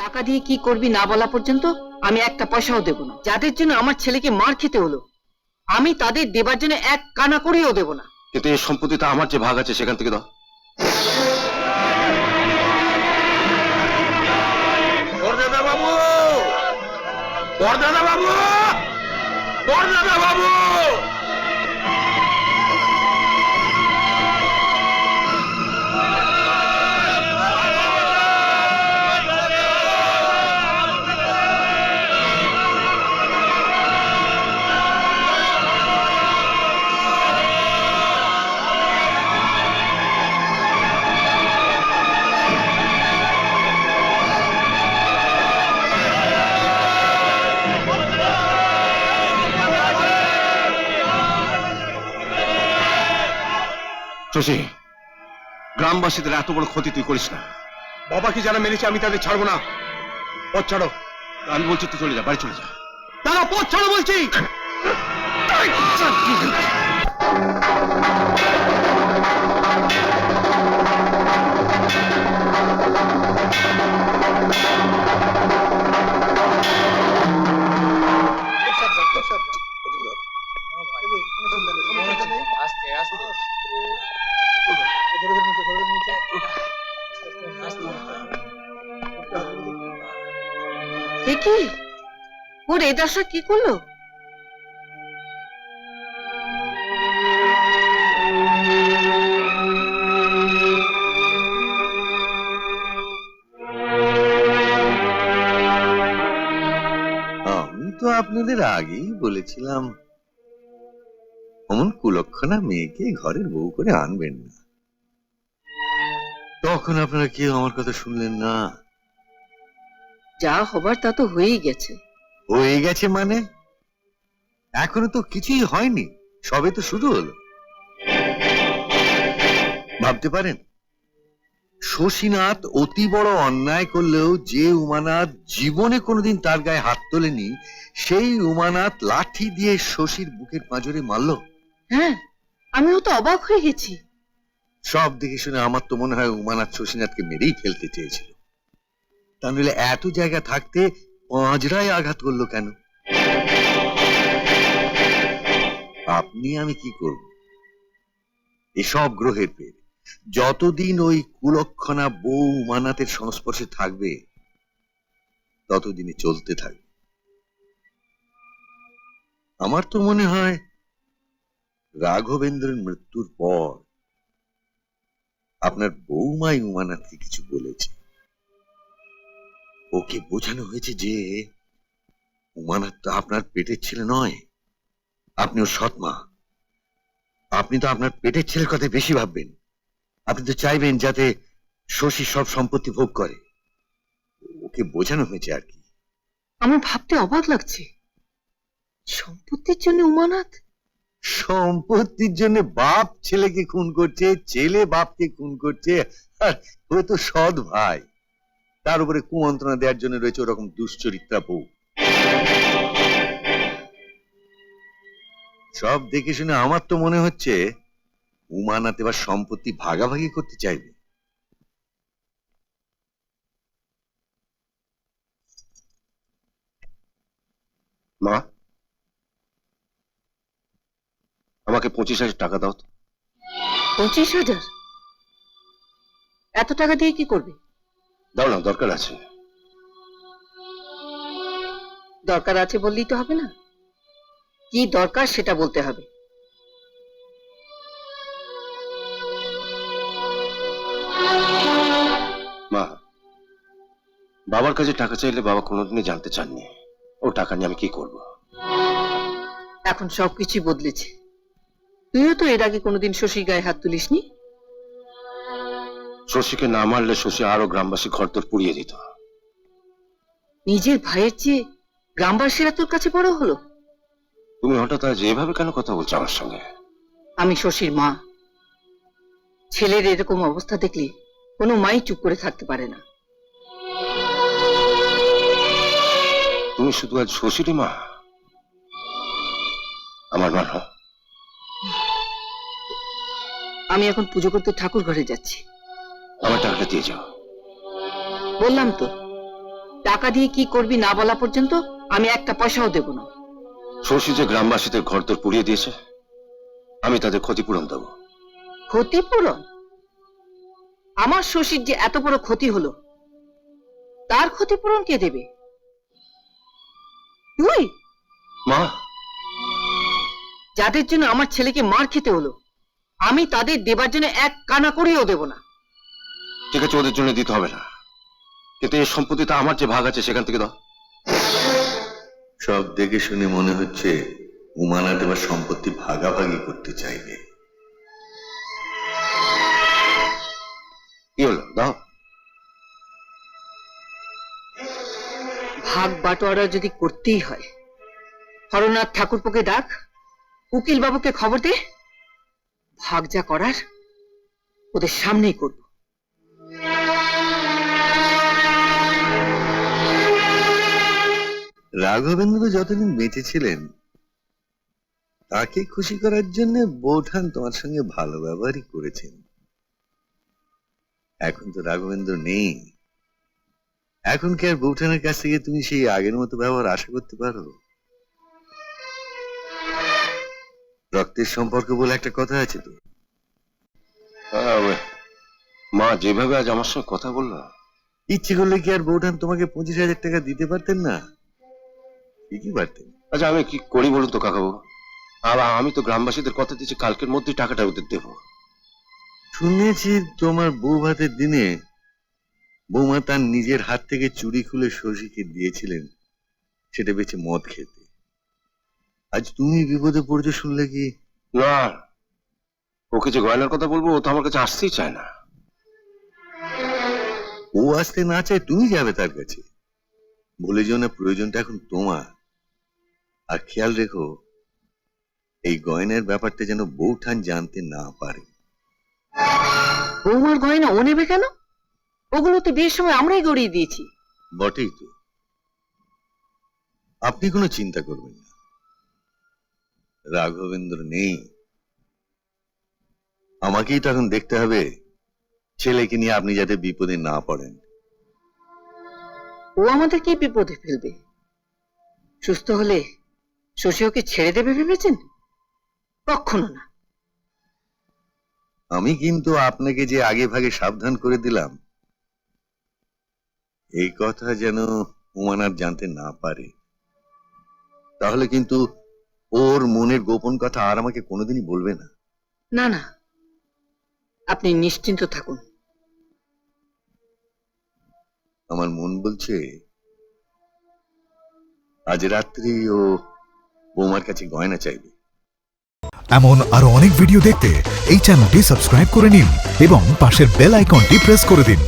টাকা দিয়ে কি করবি না বলা পর্যন্ত আমি একটা পয়সাও দেব না। যাদের জন্য আমার ছেলেকে মার খেতে হলো আমি তাদের দেবার জন্য এক কানা করেও দেব না। কিন্তু এই সম্পত্তিটা আমার যে ভাগ আছে সেখান থেকে দাও। বরদাদা বাবু, বরদাদা বাবু, বরদাদা বাবু, শশী, গ্রামবাসীদের এত বড় ক্ষতি তুই করিস না। বাবাকে যারা মেরেছে আমি তাদের ছাড়বো না। পথ ছাড়ো। আমি বলছি তুই চলে যা, বাড়ি চলে যা। দাদা পথ ছাড়ো বলছি। দেখি ওর এই দশা কি করলো? আমি তো আপনাদের আগেই বলেছিলাম অমন কুলক্ষণা মেয়েকে ঘরের বউ করে আনবেন না। তখন আপনারা কেউ আমার কথা শুনলেন না। যা হবার তা তো হয়েই গেছে। হয়ে গেছে মানে? এখনো তো কিছুই হয়নি, সবে তো শুরু হলো। ভাবতে পারেন শশীনাথ অতি বড় অন্যায় করলেও যে উমানাথ জীবনে কোনোদিন তার গায়ে হাত তোলেনি সেই উমানাথ লাঠি দিয়ে শশীর বুকের পাঁজরে মারল। হ্যাঁ, আমিও তো অবাক হয়ে গেছি। সব দেখে শুনে আমার তো মনে হয় উমানাথ শশীনাথকে মেরেই ফেলতে চেয়েছিল। তা নইলে এত জায়গা থাকতে পাঁজরায় আঘাত করলো কেন? আপনি আমি কি করব? এসব গ্রহের পেয়ে যতদিন ওই কুলক্ষণা বউ উমানাথের সংস্পর্শে থাকবে ততদিনে চলতে থাকবে। আমার তো মনে হয় রাঘবেন্দ্রের মৃত্যুর পর আপনার বৌমাই উমানাথকে কিছু বলেছে। ওকে বোঝানো হয়েছে যে উমানাথ তো আপনার পেটের ছেলে নয়, আপনি ওর সৎ মা। আপনি তো আপনার পেটের ছেলের কথা বেশি ভাববেন। আপনি তো চাইবেন যাতে শশী সব সম্পত্তি ভোগ করে। ওকে বোঝানো হয়েছে আর কি। আমার ভাবতে অবাক লাগছে, সম্পত্তির জন্য উমানাথ? সম্পত্তির জন্য বাপ ছেলেকে খুন করছে, ছেলে বাপকে খুন করছে, আর ও তো সৎ ভাই। তার উপরে কুমন্ত্রণা দেওয়ার জন্য রয়েছে ওরকম দুশ্চরিত্রা বউ। সব দেখে শুনে আমার তো মনে হচ্ছে উমানাথ এবার সম্পত্তি ভাগাভাগি করতে চাইবে। মা, আমাকে 25,000 টাকা দাও তো। 25,000? এত টাকা দিয়ে কি করবে? দাও না, দরকার আছে। দরকার আছে বললেই তো হবে না, কি দরকার সেটা বলতে হবে। মা, বাবার কাছে টাকা চাইলে বাবা কোনোদিনই জানতে চাননি ও টাকা নিয়ে আমি কি করব। এখন সবকিছু বদলেছে। তুইও তো এর আগে কোনোদিন শশীর গায়ে হাত তুলিসনি। শশীকে না মারলে শশী আরো গ্রামবাসী ঘরদোর পুড়িয়ে দিত। নিজের ভাইয়ের চেয়ে গ্রামবাসীরা তোর কাছে বড় হলো। তুমি হঠাৎ আজ এভাবে কেন কথা বলছো আমার সঙ্গে? আমি শশীর মা, ছেলের এরকম অবস্থা দেখলে কোনো মাই চুপ করে থাকতে পারে না। তুমি শুধু আজ শশীরই মা, আমার মা নও। আমি এখন পুজো করতে ঠাকুর ঘরে যাচ্ছি। আমার টাকাটা দিয়ে যাও। বললাম তো টাকা দিয়ে কি করবি না বলা পর্যন্ত আমি একটা পয়সাও দেব না। শশী যে গ্রামবাসীদের ঘরদোর পুড়িয়ে দিয়েছে, আমি তাদের ক্ষতিপূরণ দেবো। ক্ষতিপূরণ? আমার শশীর যে এত বড় ক্ষতি হলো, তার ক্ষতিপূরণ কে দেবে? তুই? মা, যাদের জন্য আমার ছেলেকে মার খেতে হলো, আমি তাদের দেবার জন্য এক কানা করেও দেব না। ঠিক আছে, ওদের জন্য দিতে হবে না, কিন্তু এই সম্পত্তিটা আমার যে ভাগ আছে সেখান থেকে দাও। সব দেখে শুনে মনে হচ্ছে উমানাথ এবার সম্পত্তি ভাগাভাগি করতে চাইবে। কি হলো, দাও। ভাগ বাটোয়ারা যদি করতেই হয়, হরনাথ ঠাকুরপোকে ডাক, উকিল বাবুকে খবর দে, ভাগ যা করার ওদের সামনেই করব। রাঘবেন্দ্র যতদিন বেঁচে ছিলেন তাকে খুশি করার জন্য বৌঠান তোমার সঙ্গে ভালো ব্যবহারই করেছেন। এখন তো রাঘবেন্দ্র নেই, এখন কি আর বৌঠানের কাছ থেকে তুমি সেই আগের মতো ব্যবহার আশা করতে পারো? রক্তের সম্পর্ক বলে একটা কথা আছে তো। মা যেভাবে আজ আমার সঙ্গে কথা বললো, ইচ্ছে করলে কি আর বৌঠান তোমাকে 25,000 টাকা দিতে পারতেন না? ঠিকই পারতেন। আচ্ছা আমি কি করি বলুন তো কাকাবাবু? আমি তো গ্রামবাসীদের কথা দিচ্ছি কালকের মধ্যেই টাকাটা ওদের দেবো। শুনেছি তোমার বউ ভাতের দিনে বৌমা তার নিজের হাত থেকে চুড়ি খুলে শশীকে দিয়েছিলেন সেটা বেচে মদ খেতে। আজ তুমি বিপদে পড়ছো শুনলে কি? না, ওকে যে গয়নার কথা বলবো ও তো আমার কাছে আসতেই চায় না। ও আসতে না চায়, তুমি যাবে তার কাছে। বলে যেও না প্রয়োজনটা এখন তোমার। আর খেয়াল রেখো এই গয়নার ব্যাপারটা যেন বৌঠান জানতে না পারে। বৌমার গয়না ও নেবে কেন? ওগুলো তো বিয়ের সময় আমরাই গড়িয়ে দিয়েছি। বটেই তো, আপনি কোনো চিন্তা করবেন না, রাঘবেন্দ্র নেই। আমাকেই তো এখন দেখতে হবে ছেলেকে নিয়ে আপনি যাতে বিপদে না পড়েন। ও আমাদের কি বিপদে ফেলবে? সুস্থ হলে শশী ওকে ছেড়ে দেবে ভেবেছেন? কখনো না। আমি কিন্তু আপনাকে যে আগে ভাগে সাবধান করে দিলাম এই কথা যেন উমানাথ জানতে না পারে, তাহলে কিন্তু ওর মনের গোপন কথা আর আমাকে কোনোদিনই বলবে না। না না, আপনি নিশ্চিন্ত থাকুন। আমার মন বলছে আজ রাত্রি ও বৌমার কাছে গয়না চাইবে। এমন আরো অনেক ভিডিও দেখতে এই চ্যানেলটি সাবস্ক্রাইব করে নিন এবং পাশের বেল আইকনটি প্রেস করে দিন।